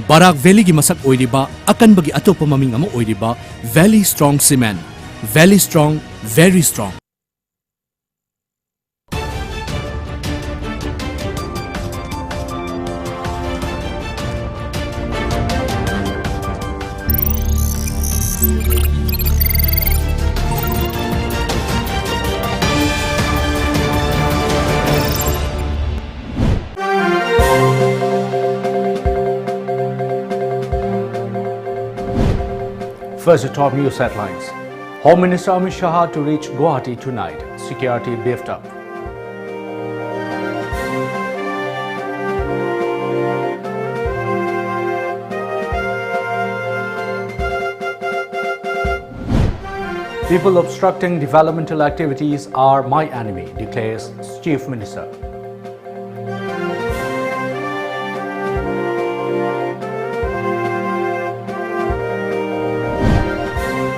Barak Valley gi masak oiriba akan bagi atopa maming ama oiriba Valley Strong Cement. Valley Strong, very strong. First, the top news headlines. Home Minister Amit Shah to reach Guwahati tonight. Security beefed up. People obstructing developmental activities are my enemy, declares Chief Minister.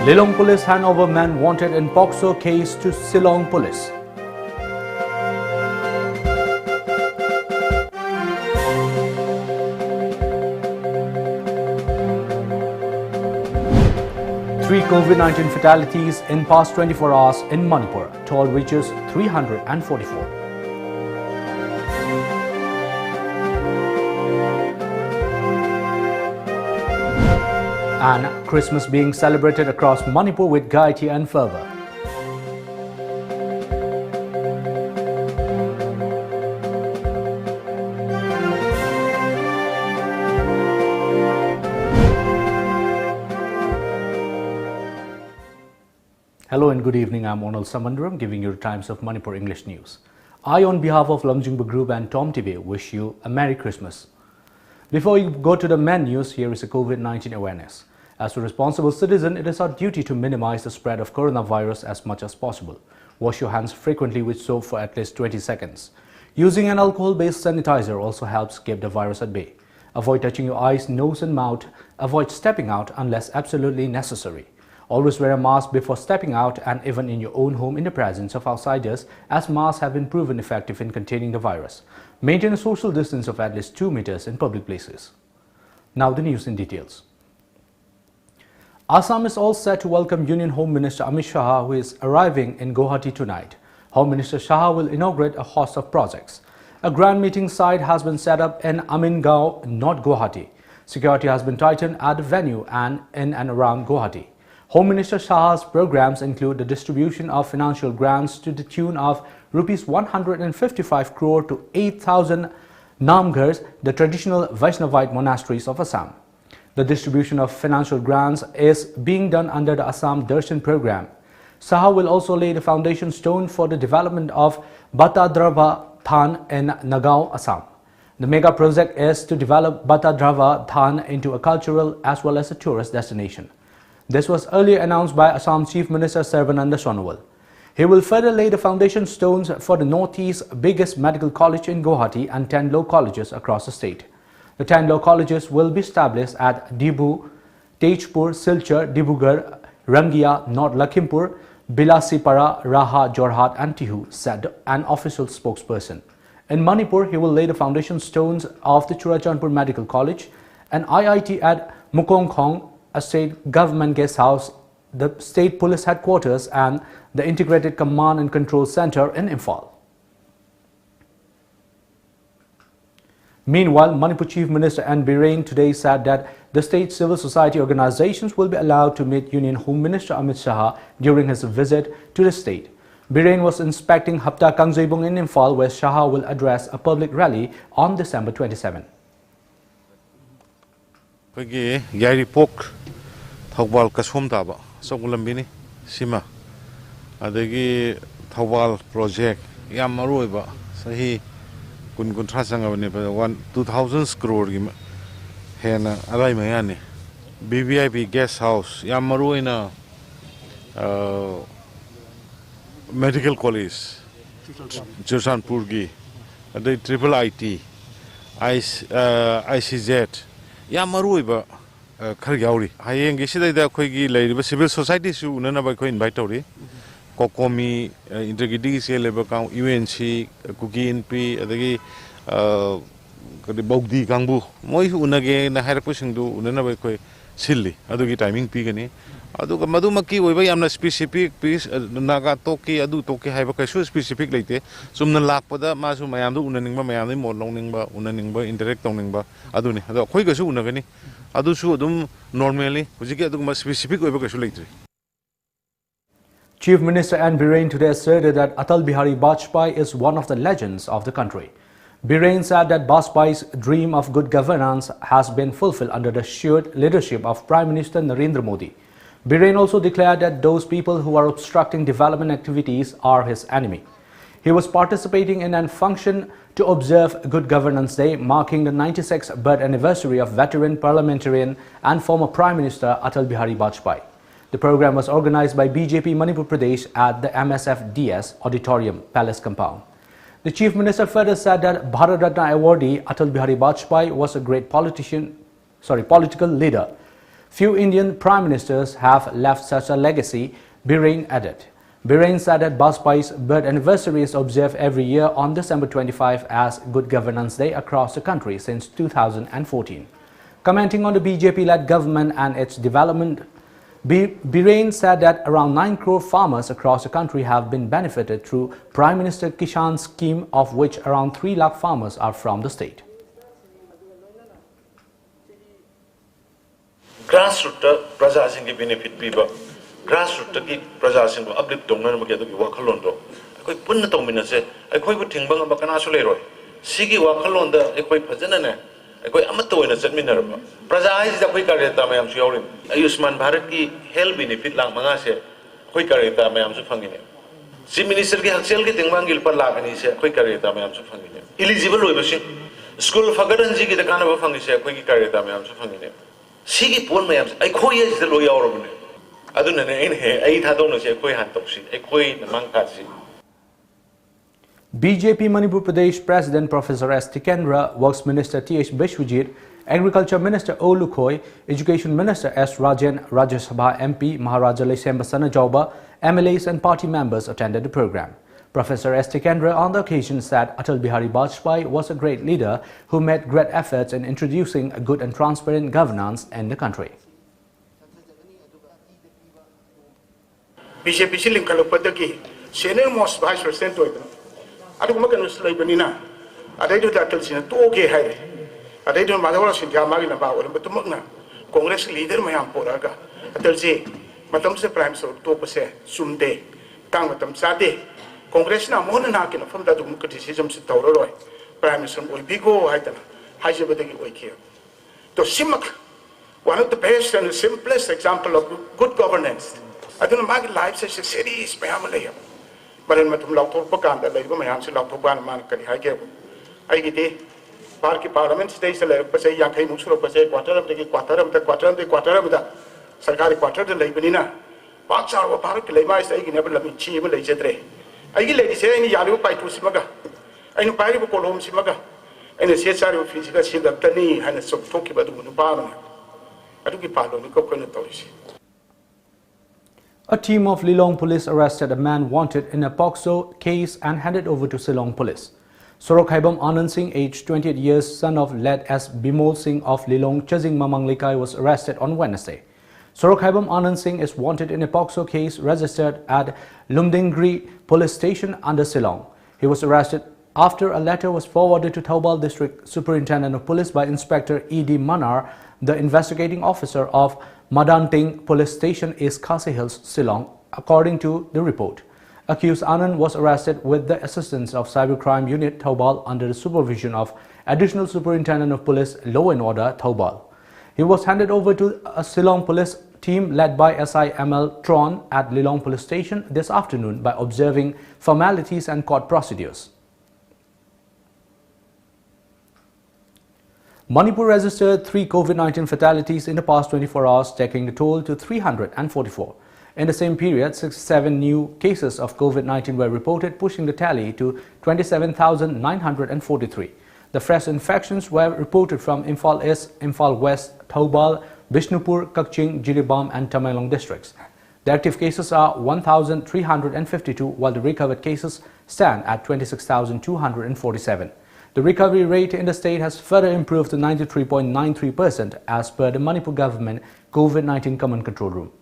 Lilong police hand over man wanted in POCSO case to Shillong police. Three COVID-19 fatalities in past 24 hours in Manipur. Toll reaches 344. And Christmas being celebrated across Manipur with gaiety and fervor. Hello and good evening, I'm ONEL SHAMBANDURAM giving you the Times of Manipur English News. I, on behalf of Lamjungba Group and TOMTV, wish you a Merry Christmas. Before we go to the main news, here is a COVID-19 awareness. As a responsible citizen, it is our duty to minimize the spread of coronavirus as much as possible. Wash your hands frequently with soap for at least 20 seconds. Using an alcohol-based sanitizer also helps keep the virus at bay. Avoid touching your eyes, nose and mouth. Avoid stepping out unless absolutely necessary. Always wear a mask before stepping out and even in your own home in the presence of outsiders, as masks have been proven effective in containing the virus. Maintain a social distance of at least 2 meters in public places. Now the news in details. Assam is all set to welcome Union Home Minister Amit Shah, who is arriving in Guwahati tonight. Home Minister Shah will inaugurate a host of projects. A grand meeting site has been set up in Amingao, North Guwahati. Security has been tightened at the venue and in and around Guwahati. Home Minister Shah's programs include the distribution of financial grants to the tune of Rs 155 crore to 8,000 Namghars, the traditional Vaishnavite monasteries of Assam. The distribution of financial grants is being done under the Assam Darshan program. Shah will also lay the foundation stone for the development of Batadrava Than in Nagaon, Assam. The mega project is to develop Batadrava Than into a cultural as well as a tourist destination. This was earlier announced by Assam Chief Minister Sarvananda Sonowal. He will further lay the foundation stones for the Northeast's biggest medical college in Guwahati and 10 law colleges across the state. The 10 law colleges will be established at Dibu, Tejpur, Silchar, Dibugarh, Rangia, North Lakhimpur, Bilasipara, Raha, Jorhat and Tihu, said an official spokesperson. In Manipur, he will lay the foundation stones of the Churachandpur Medical College, an IIT at Mukongkhong, a state government guest house, the state police headquarters and the Integrated Command and Control Center in Imphal. Meanwhile, Manipur Chief Minister N. Biren today said that the state civil society organizations will be allowed to meet Union Home Minister Amit Shah during his visit to the state. Biren was inspecting Hapta Kangzeibung in Imphal, where Shah will address a public rally on December 27. Thawal Kasum Taba, Sokulambini, Sima, Adegi Thawal project, Yamaruiba, Sahi Kun Trasanga, 2,000 crore, Hena, Alai Mayani, BVIP guest house, Yamaruina, medical college, Josan Purgi, the triple IT, ICZ, Yamaruiba. Khargauri. Hayeng isida da khoigi laiba civil society su unana ba khoi invite tori. Kokomi integrity se leba ka UNC kuki NP adagi Bogdi Gangbu, Moi Unage, the Harapushing do Unanabakoi, silly, Adugi timing pigany. Aduka Madumaki, we am a specific piece, Naga Toki, Adu Toki, Habakasu specific late, Sumna Lapada, Masu Mayandu, Unaningba, Mayani, more Loningba, Unaningba, indirect Toningba, Aduni, the Quikasu Unagani, Adusu Dum normally, which you get to specific Webakasu later. Chief Minister N. Biren today asserted that Atal Bihari Vajpayee is one of the legends of the country. Biren said that Vajpayee's dream of good governance has been fulfilled under the shared leadership of Prime Minister Narendra Modi. Biren also declared that those people who are obstructing development activities are his enemy. He was participating in a function to observe Good Governance Day, marking the 96th birth anniversary of veteran parliamentarian and former Prime Minister Atal Bihari Vajpayee. The program was organized by BJP Manipur Pradesh at the MSFDS Auditorium Palace compound. The Chief Minister further said that Bharat Ratna awardee Atal Bihari Vajpayee was a great political leader. Few Indian Prime Ministers have left such a legacy, Biren added. Biren said that Vajpayee's birth anniversary is observed every year on December 25 as Good Governance Day across the country since 2014. Commenting on the BJP-led government and its development, Biren said that around 9 crore farmers across the country have been benefited through Prime Minister Kishan scheme, of which around 3 lakh farmers are from the state. Grassroots Praja Singh benefit people, grassroots Praja Singh uplift Dongan Magadu Wakalondo. I put the dominance, I quite would think about Bacanasolero. Sigi Wakalonda, a quite Pazana. I quite amateur in a seminar. Praja is the Quicareta Mayam Shorin. I use Man Baraki, hell benefit like Manase, Quicareta Mayam Sufangin. See Minister Gilsel getting Mangil Palak and he said Quicareta Mayam Sufangin. Elizabeth Webishing. School of Fagadan Zigi the kind of a fungi said Quicareta Mayam Sufangin. Sigi Pol Mayams, I quite the lawyer. I don't know any 800 say Quay Hantoxi, a Quay the Mankasi. BJP Manipur Pradesh President Professor S. Tikendra, Works Minister T.H. Bishwajit, Agriculture Minister O. Lukhoi, Education Minister S. Rajan, Rajya Sabha MP Maharaja Lesemba Sanajauba, MLAs and party members attended the program. Professor S. Tikendra on the occasion said Atal Bihari Vajpayee was a great leader who made great efforts in introducing a good and transparent governance in the country. BJP link kalopataki senior most vice president I don't make a slave banana. I don't do that till two okay high. I don't know Madara Sinjamag about but to Mugna. Congress leader Mayam Poraga. I tell you, Madam Prime so 2% soon day. Tangatam Sade. Congress now more than Hakin from that criticism to Tauroi. Prime Minister will be go Haitana. Hajabadi wake here. To Simak, one of the best and the simplest example of good governance. I don't know, my life says a city is family. But in Matum Lauto Paganda, like Mayam Lautoban Mankari, I gave. I get it. Parki Parliament stays a letter, say Yankai Musro, say quarter of the quarter of the Sarkari quarter of the Labanina. Parks are a park, Lema is taking never let me cheap legislate. I get ladies say any Yalu by two Simaga. I know Paribu Colom Simaga. And the CSR of physical see the Tani and a sub talkie about the Munubarna. I took a part of the coconut. A team of Lilong police arrested a man wanted in a POCSO case and handed over to Shillong police. Sorokhaibam Anand Singh, aged 28 years, son of late S. Bimol Singh of Lilong Chazing Mamang Likai, was arrested on Wednesday. Sorokhaibam Anand Singh is wanted in a POCSO case registered at Lumdingri police station under Shillong. He was arrested after a letter was forwarded to Thoubal District Superintendent of Police by Inspector E.D. Manar, the investigating officer of Madanting Police Station is Khasi Hills, Shillong, according to the report. Accused Anand was arrested with the assistance of Cybercrime Unit Thoubal under the supervision of Additional Superintendent of Police Law and Order Thoubal. He was handed over to a Shillong police team led by SIML Tron at Lilong Police Station this afternoon by observing formalities and court procedures. Manipur registered 3 COVID-19 fatalities in the past 24 hours, taking the toll to 344. In the same period, 67 new cases of COVID-19 were reported, pushing the tally to 27,943. The fresh infections were reported from Imphal East, Imphal West, Thoubal, Bishnupur, Kakching, Jiribam and Tamenglong districts. The active cases are 1,352, while the recovered cases stand at 26,247. The recovery rate in the state has further improved to 93.93% as per the Manipur government COVID-19 Command Control Room.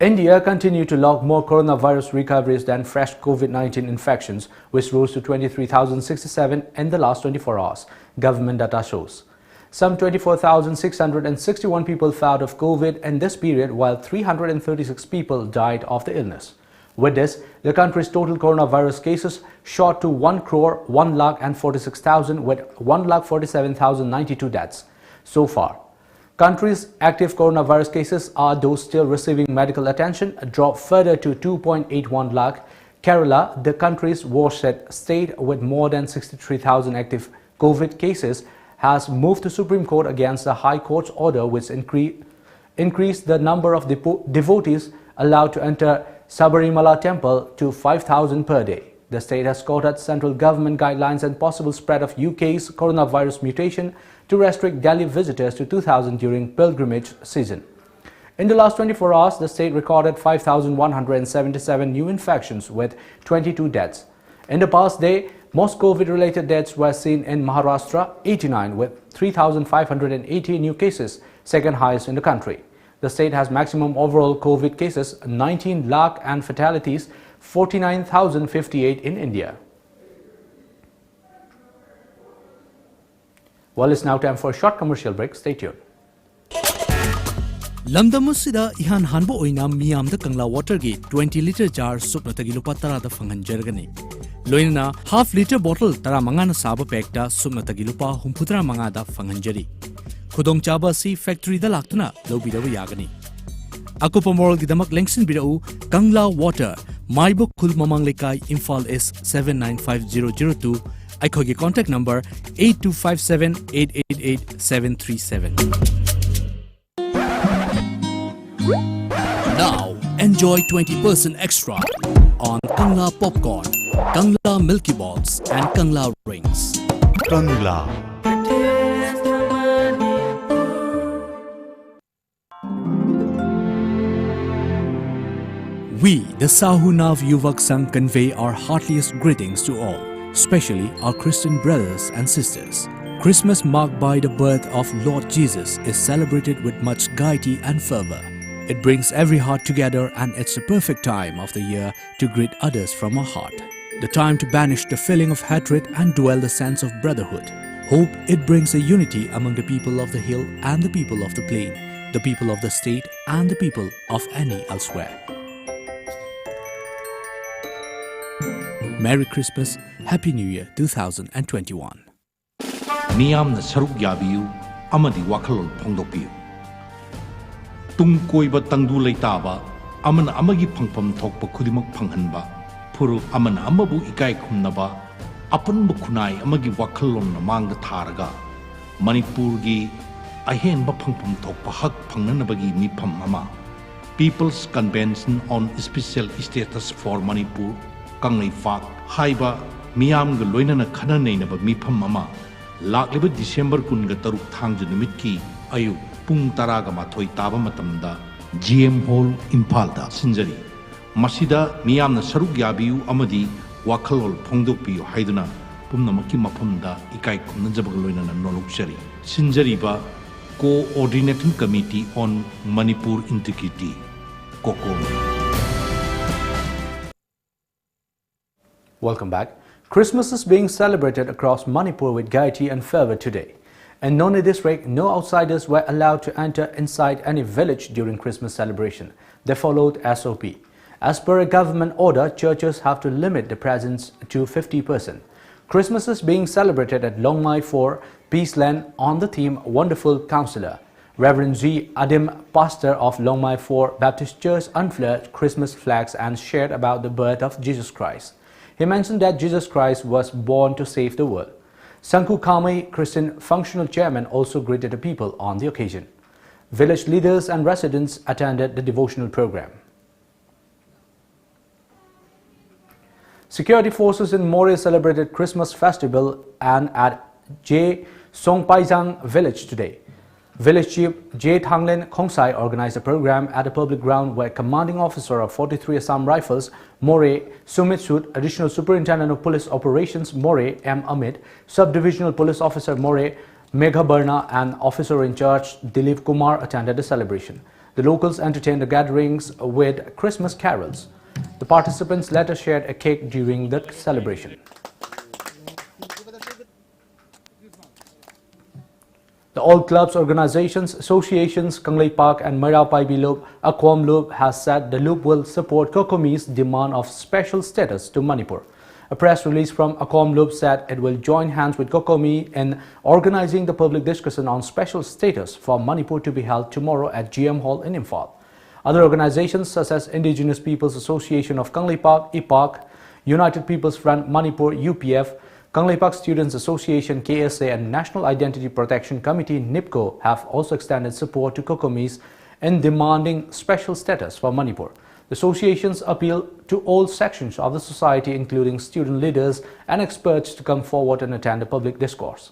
India continued to log more coronavirus recoveries than fresh COVID-19 infections, which rose to 23,067 in the last 24 hours, government data shows. Some 24,661 people fell out of COVID in this period, while 336 people died of the illness. With this, the country's total coronavirus cases shot to 1,146,000 with 1,47,092 deaths so far. Country's active coronavirus cases are those still receiving medical attention dropped further to 2.81 lakh. Kerala, the country's worst-hit state with more than 63,000 active COVID cases, has moved to Supreme Court against the High Court's order which increased the number of devotees allowed to enter Sabarimala temple to 5,000 per day. The state has quoted central government guidelines and possible spread of UK's coronavirus mutation to restrict Delhi visitors to 2,000 during pilgrimage season. In the last 24 hours, the state recorded 5,177 new infections with 22 deaths. In the past day, most COVID-related deaths were seen in Maharashtra, 89 with 3,580 new cases, second highest in the country. The state has maximum overall COVID cases, 19 lakh, and fatalities, 49,058 in India. Well, it's now time for a short commercial break. Stay tuned. Lamdamusida ihan hanbo oina miyam da kangla water gi 20 liter jar sup natagi lupa tara da fangan jargani. Loina half liter bottle tara mangana saba pack da sup natagi lupa humputra manga da fangan jari. Khudong chaba si factory da laktuna lobidawa yagani. Ako pamorol gidamak lengsin bidau Kangla Water, Maibuk Khul Mamang Lekai, Imphal S 795002. Aikogi contact number 8257-888-737. Now enjoy 20% extra on Kangla Popcorn, Kangla Milky Balls and Kangla Rings. Kangla. We, the Sahunav Yuvak Sangh, convey our heartiest greetings to all, especially our Christian brothers and sisters. Christmas, marked by the birth of Lord Jesus, is celebrated with much gaiety and fervor. It brings every heart together, and it's the perfect time of the year to greet others from our heart. The time to banish the feeling of hatred and dwell the sense of brotherhood. Hope it brings a unity among the people of the hill and the people of the plain, the people of the state and the people of any elsewhere. Merry Christmas, Happy New Year 2021. Miyamna saruk yabiyu amadi wakhalol phongdokpiyu. Tungkoiba tangdu leitaba amana amagi phangpham thokpa khudimak phanghanba phuru amana amabu ikai khumnaba apanba khunai amagi wakhalon na mangda tharaga Manipur gi ahenba phangpham thokpa hak phangnanabagi mipham ama People's Convention on Special Status for Manipur Kanglai Fak Haiba Miyam ga loinana khana neinaba mifam ama lakleba December kunga taruk thangja numitki ayu pung taraga mathoi taba matamda GM Hall Imphal da sinjari masida miyamna saruk yabiyu amadi wakhalol phongdokpiyu haiduna pumnamaki mafamda ikai khumnajaba loinana nolokjari sinjari ba Coordinating Committee on Manipur Integrity Kokom. Welcome back. Christmas is being celebrated across Manipur with gaiety and fervor today. In Noni district, no outsiders were allowed to enter inside any village during Christmas celebration. They followed SOP. As per a government order, churches have to limit the presence to 50%. Christmas is being celebrated at Longmai 4, Peaceland on the theme Wonderful Counselor. Reverend G. Adim, pastor of Longmai 4 Baptist Church, unfurled Christmas flags and shared about the birth of Jesus Christ. He mentioned that Jesus Christ was born to save the world. Sanku Kamai, Christian Functional Chairman, also greeted the people on the occasion. Village leaders and residents attended the devotional program. Security forces in More celebrated Christmas festival and at J. Songpaijang village today. Village Chief J. Thanglin Khongsai organized a program at a public ground where Commanding Officer of 43 Assam Rifles, More Sumit Sud, Additional Superintendent of Police Operations, More M. Amit, Sub-Divisional Police Officer More Megha Barna, and Officer in Charge Dilip Kumar attended the celebration. The locals entertained the gatherings with Christmas carols. The participants later shared a cake during the celebration. The all clubs, organizations, associations, Kanglei Park and Mera Paibi Loop, Aquam Loop has said the loop will support Kokomi's demand of special status to Manipur. A press release from Aquam Loop said it will join hands with Kokomi in organizing the public discussion on special status for Manipur to be held tomorrow at GM Hall in Imphal. Other organizations such as Indigenous Peoples Association of Kanglei Park, IPAC, United People's Front Manipur, UPF, Kanglei Park Students Association KSA and National Identity Protection Committee NIPCO have also extended support to Kokomis in demanding special status for Manipur. The associations appeal to all sections of the society, including student leaders and experts, to come forward and attend the public discourse.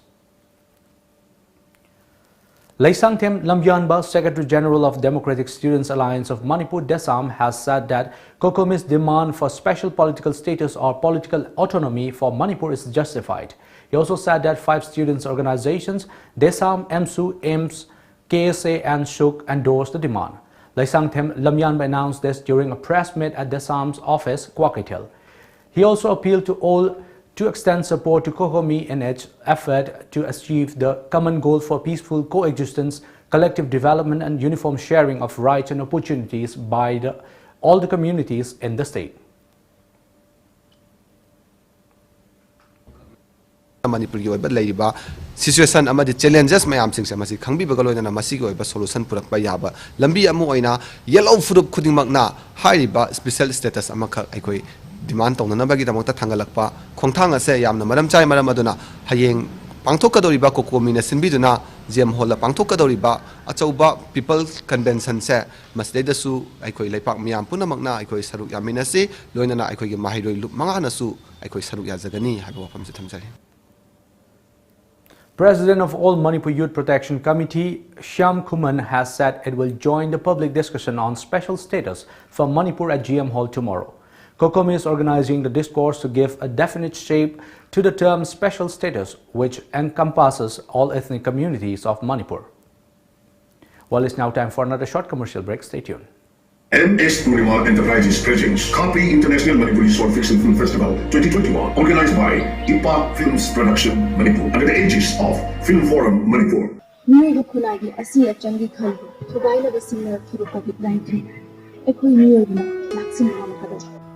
Laisangthem Lambianba, Secretary General of Democratic Students Alliance of Manipur, Desam, has said that Kokomi's demand for special political status or political autonomy for Manipur is justified. He also said that 5 students' organizations, Desam, MSU, AIMS, KSA and SHUK, endorsed the demand. Laisangthem Lambianba announced this during a press meet at Desam's office, Kwakitel. He also appealed to all to extend support to Kokomi in its effort to achieve the common goal for peaceful coexistence, collective development and uniform sharing of rights and opportunities by all the communities in the state. Manipur ki oiba leiba situation amadi challenges mayam sing se masi khangbi bagaloina na masi ki oiba solution purak ba yaba lambi amu oina yellow furup khuding na hariba special status amakha aikoi demand tongna bagi damota thangalakpa khongthang ase yamna maram chai maram aduna hayeng pangthokadoriba Kokomi na sinbiduna GM Hall pangthokadoriba achauba people convention se masdedasu aikoi leipak miyam punamakna aikoi saruk yaminasi loina na aikoi gi mahiroi lup manga nasu aikoi saruk ya jagani haiba wafam se thamjari. President of All Manipur Youth Protection Committee, Shyam Kuman, has said it will join the public discussion on special status for Manipur at GM Hall tomorrow. Kokomi is organizing the discourse to give a definite shape to the term special status, which encompasses all ethnic communities of Manipur. Well, it's now time for another short commercial break. Stay tuned. MS Purnima Enterprises presents Kapi International Manipuri Short Fiction Film Festival 2021, organized by IPAC Films Production Manipur under the aegis of Film Forum Manipur.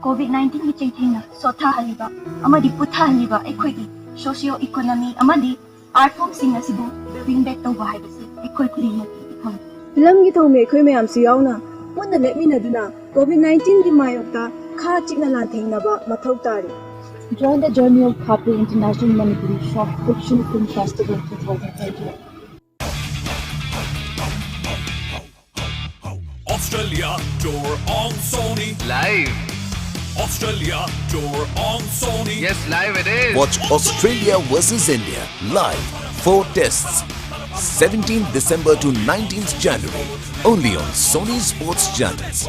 COVID-19 ki chaithina sotha haliba amadi putha haliba ekhoi socio economy amadi art form sing asibu bring back to ba haibase ekhoi khuding na ikhoi film gi thome ekhoi mayam si yauna punda lepmina duna COVID-19 gi mayokta kha chikna la thengna ba mathau tari. Join the journey of Kapi International Manipuri Short Fiction Film Festival 2021. Australia tour on Sony live. Australia tour on Sony. Yes, live it is. Watch Australia versus India live. 4 tests. 17th December to 19th January. Only on Sony Sports Channels.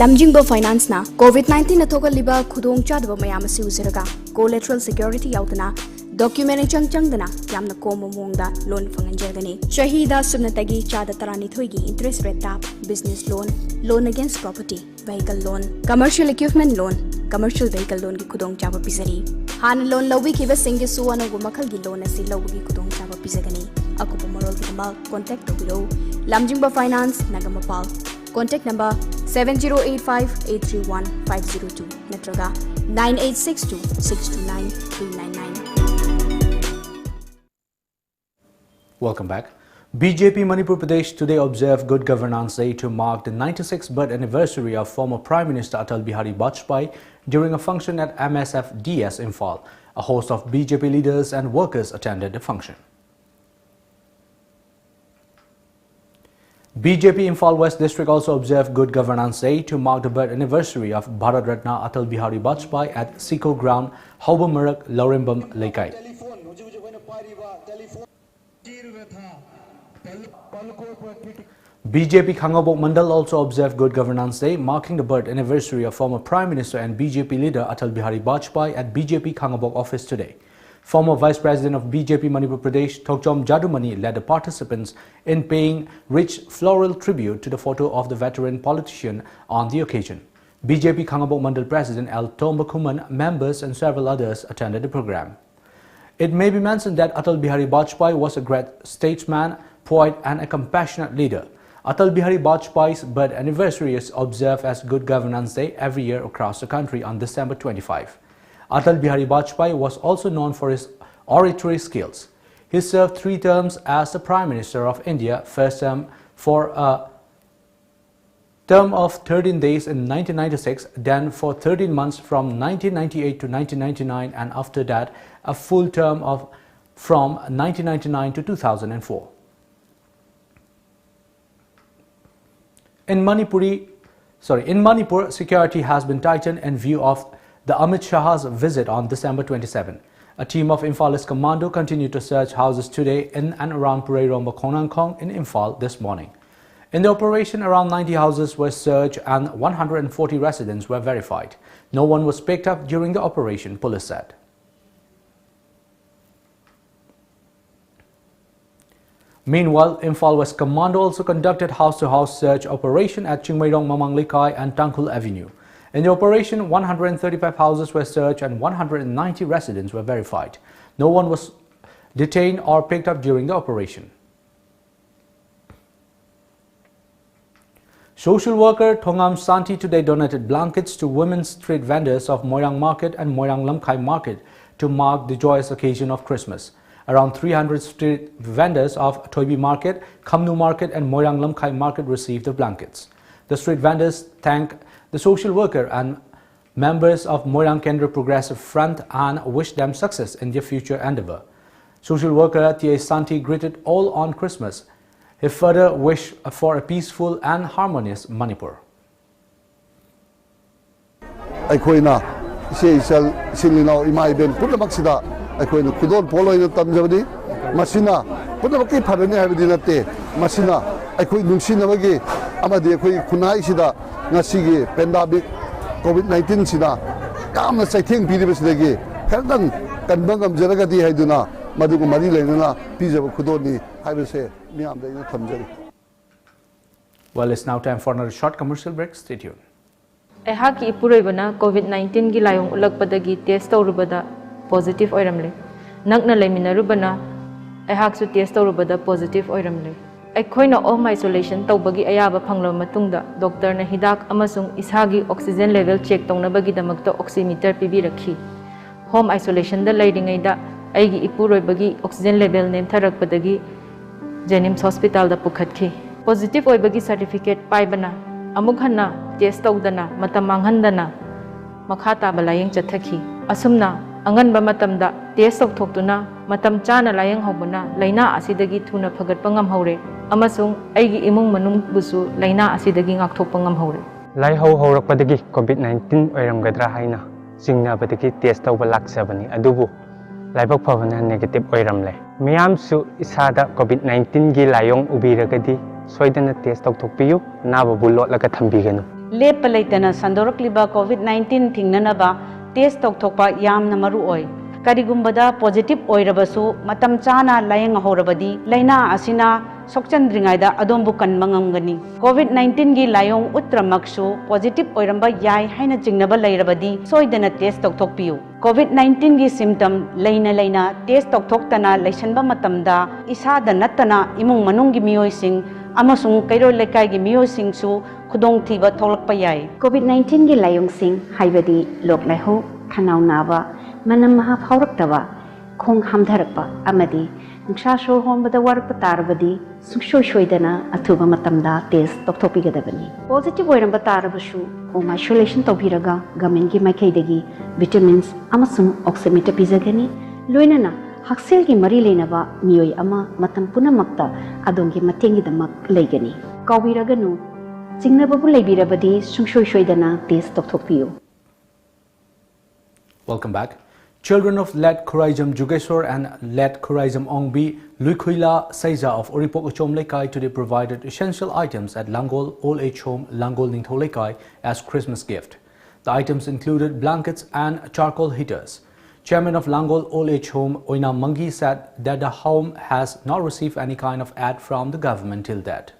Lamjingbo Finance na COVID-19 athoga liba khudong chadba mayam asi uziraga collateral security yautana document changdana yamna komo mongda loan fanganjagani shahida subnatagi chada tarani thoigi interest rate tap business loan against property vehicle loan commercial equipment loan commercial vehicle loan ki khudong chaba pisari han loan lobi ki basing gi suwana gu makhal gi loan asi lobi ki khudong chaba pisagani akupa morol gi mal contact to below Lamjingbo Finance Nagamapal. Contact number 7085-831-502 Natraga 9862-629-399. Welcome back. BJP Manipur Pradesh today observed Good Governance Day to mark the 96th birth anniversary of former Prime Minister Atal Bihari Vajpayee during a function at MSFDS Imphal. A host of BJP leaders and workers attended the function. BJP Imphal West District also observed Good Governance Day to mark the birth anniversary of Bharat Ratna Atal Bihari Vajpayee at Siko Ground, Hauba-Marak, Laurimbam, Laikai. BJP Khangabok Mandal also observed Good Governance Day, marking the birth anniversary of former Prime Minister and BJP leader Atal Bihari Vajpayee at BJP Khangabok office today. Former Vice President of BJP Manipur Pradesh, Thokchom Jadumani, led the participants in paying rich floral tribute to the photo of the veteran politician on the occasion. BJP Khangabok Mandal President L. Tombakuman, members and several others attended the program. It may be mentioned that Atal Bihari Vajpayee was a great statesman, poet and a compassionate leader. Atal Bihari Vajpayee's birth anniversary is observed as Good Governance Day every year across the country on December 25. Atal Bihari Vajpayee was also known for his oratory skills. He served 3 terms as the Prime Minister of India, first term for a term of 13 days in 1996, then for 13 months from 1998 to 1999, and after that a full term of from 1999 to 2004. In Manipur, security has been tightened in view of the Amit Shah's visit on December 27. A team of Imphalist commando continued to search houses today in and around Pureiromba Konangkong in Imphal this morning. In the operation, around 90 houses were searched and 140 residents were verified. No one was picked up during the operation, police said. Meanwhile, Imphal West Commando also conducted house-to-house search operation at Chingmairong Mamanglikay and Tangkul Avenue. In the operation, 135 houses were searched and 190 residents were verified. No one was detained or picked up during the operation. Social worker Thongam Santi today donated blankets to women's street vendors of Moirang Market and Moirang Lamkai Market to mark the joyous occasion of Christmas. Around 300 street vendors of Toibi Market, Kamnu Market and Moirang Lamkai Market received the blankets. The street vendors thank the social worker and members of Moirang Kendra Progressive Front and wish them success in their future endeavor. Social worker T.A. Santi greeted all on Christmas. He further wished for a peaceful and harmonious Manipur. ꯑꯩꯈꯣꯏꯅ ꯈꯨꯗꯣꯜ Paul ꯑꯣꯏꯅ ꯇꯝꯖꯕꯅꯤ ꯃꯁꯤꯅ ꯄꯨꯝꯅꯃꯛꯀꯤ ꯐꯔꯅꯤ ꯍꯥꯏꯕꯗꯤ ꯅꯠꯇꯦ ꯃꯁꯤꯅ ꯑꯩꯈꯣꯏ ꯅꯨꯡꯁꯤꯅꯕꯒꯤ ꯑꯃꯗꯤ ꯑꯩꯈꯣꯏ ꯈꯨꯟꯅꯥꯏꯁꯤꯗ ꯉꯁꯤꯒꯤ ꯄꯦꯟꯗꯥꯃꯤꯛ ꯀꯣꯚꯤꯗ-19 ꯁꯤꯅ ꯌꯥꯝꯅ ꯆꯩꯊꯦꯡ ꯄꯤꯔꯤꯕꯁꯤꯗꯒꯤ ꯈꯔꯗꯪ ꯀꯟꯕ ꯉꯝꯖꯔꯒꯗꯤ ꯍꯥꯏꯗꯨꯅ ꯃꯗꯨꯒ ꯃꯔꯤ ꯂꯩꯅꯅ ꯄꯤꯖꯕ ꯈꯨꯗꯣꯜꯅꯤ ꯍꯥꯏꯕꯁꯦ ꯃꯤꯌꯥꯝꯗ ꯑꯩꯅ ꯊꯝꯖꯔꯤ. Well, it's now time for another short commercial break. Stay tuned. ꯑꯩꯍꯥꯛꯀꯤ ꯏꯄꯨꯔꯣꯏꯕꯅ ꯀꯣꯚꯤꯗ-19 ꯒꯤ ꯂꯥꯏꯑꯣꯡ ꯎꯠꯂꯛꯄꯗꯒꯤ test ꯇꯧꯔꯨꯕꯗ positive oiramle nakna leiminarubana aihaksu test tawrubada positive oiramle aikhoina home isolation tawbagi ayaba phanglaba matungda doctor na hidak amasung isagi oxygen level check tawnabagi damakta oximeter pibirakhi home isolation da leiringai da aigi ipuroibagi oxygen level nemtharakpadagi Jenims hospital da pukhatkhi positive oibagi certificate paibana amuk hanna test tawdana matam manghandana makha taba layeng chathakhi asumna anganba matamda test tawthoktuna matam chana layeng hobuna laina asidagi thuna phagatpa ngamhore amasung aigi imung manung busu laina asidagi ngakthokpa ngamhore lai haurakpadagi covid-19 oiramgadra haina singnabadagi test tawba laksabani adubu laibak phavana negative oiramle miyamsu isada covid-19 gi layong ubiragadi soidana test tawthokpiyu naba bulotlaga thambiganu lepa leitana sandorakliba covid-19 thingnanaba test tawthokpa yamna maru oi karigumbada positive oirabasu matam chana layeng horabadi laina asina sokchandringaida adombu kanmangamgani covid-19 gi layong utramaksu positive oiramba yai haina jingnaba leirabadi soidana test tawthokpiu covid-19 gi symptom laina test tawthoktana leisanba matamda isada nattana imung manunggi miyoising amasung kairo lekai gi miyoisingsu khudong thiba tholakpa yai covid-19 gi layong sing haibadi lok laiho khanau naba manam maha phauraktawa khong hamdharakpa amadi nungsa shor honbada warpa tarbadi sukshoidana athuba matamda test tokthopigedabani positive oiramba tarabashu home isolation tobiraga government gi maikaidagi vitamins amasung oximeter pizagani loinana haksel gi mari leinaba miyoi ama matam punamakta adongi matengi damak leigani kawiraganu chingnababu leibirabadi sukshoidana test tokthoppiu. Welcome back. Children of Let Khuraijam Jugeswar and Let Khuraijam Ongbi Luikhuila Seiza of Oripok Achom Lekai today provided essential items at Langol Old Age Home Langol Ningtho Lekai as Christmas gift. The items included blankets and charcoal heaters. Chairman of Langol Old Age Home Oina Mangi said that the home has not received any kind of ad from the government till that.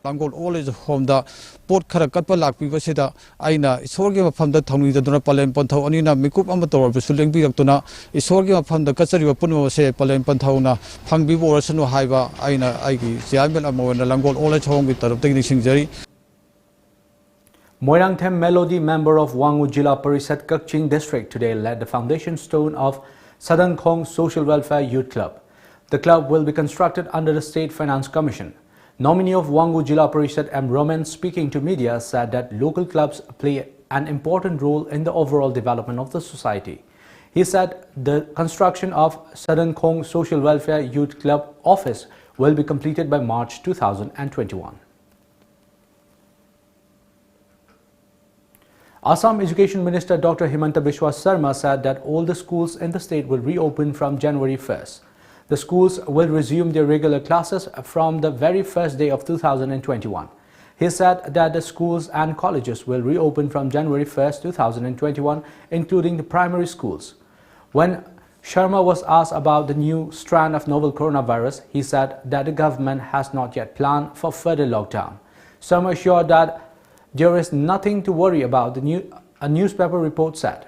Langol Old Age Home da pot khara katpa lakpi basida aina isorge mafam da thangni da dona palen panthaw anina mikup ama tor besuleng bi raktuna isorge mafam da kachari punwa se palen panthaw na phangbi borasanu haiba aina aigi chairman amona Langol Old Age Home gi taraf tagi singjari. Moirangthem Melody, member of Wangu Jila Parisat Kakching district, today led the foundation stone of Sadangkhong Social Welfare Youth Club. The club will be constructed under the State Finance Commission. Nominee of Wangu Jila Parisat M. Roman, speaking to media, said that local clubs play an important role in the overall development of the society. He said the construction of Sadangkhong Social Welfare Youth Club office will be completed by March 2021. Assam Education Minister Dr. Himanta Biswa Sarma said that all the schools in the state will reopen from January 1st. The schools will resume their regular classes from the very first day of 2021. He said that the schools and colleges will reopen from January 1st, 2021, including the primary schools. When Sharma was asked about the new strand of novel coronavirus, he said that the government has not yet planned for further lockdown. Sharma assured that there is nothing to worry about, a newspaper report said.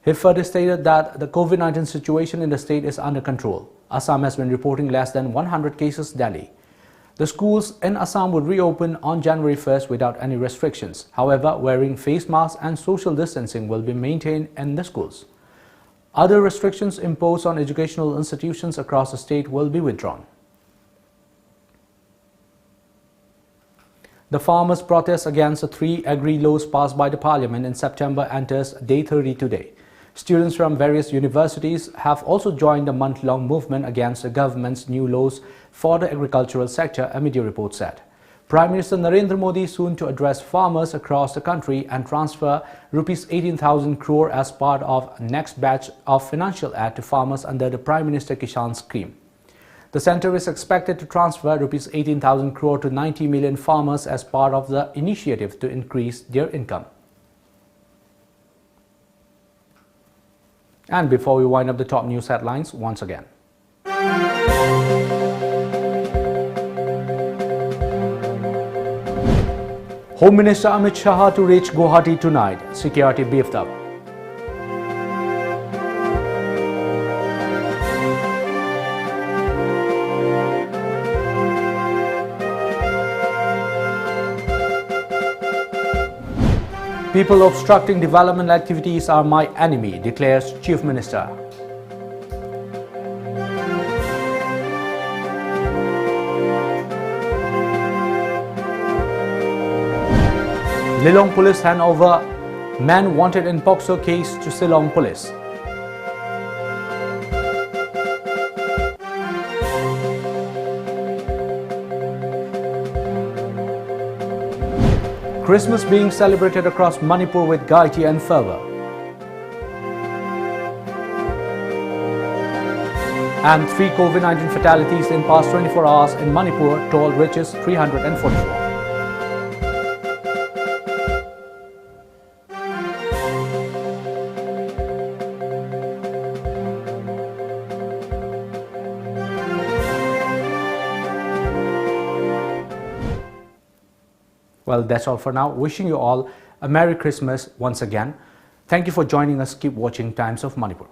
He further stated that the COVID-19 situation in the state is under control. Assam has been reporting less than 100 cases daily. The schools in Assam will reopen on January 1st without any restrictions. However, wearing face masks and social distancing will be maintained in the schools. Other restrictions imposed on educational institutions across the state will be withdrawn. The farmers' protest against the 3 agri-laws passed by the parliament in September enters day 30 today. Students from various universities have also joined the month-long movement against the government's new laws for the agricultural sector, a media report said. Prime Minister Narendra Modi soon to address farmers across the country and transfer Rs 18,000 crore as part of next batch of financial aid to farmers under the Prime Minister Kisan scheme. The centre is expected to transfer Rs 18,000 crore to 90 million farmers as part of the initiative to increase their income. And before we wind up the top news headlines once again. Home Minister Amit Shah to reach Guwahati tonight. Security beefed up. People obstructing development activities are my enemy, declares Chief Minister. Lilong Police hand over man wanted in POCSO case to Shillong Police. Christmas being celebrated across Manipur with gaiety and fervour. And 3 COVID-19 fatalities in past 24 hours in Manipur toll reaches 344. Well, that's all for now. Wishing you all a Merry Christmas once again. Thank you for joining us. Keep watching Times of Manipur.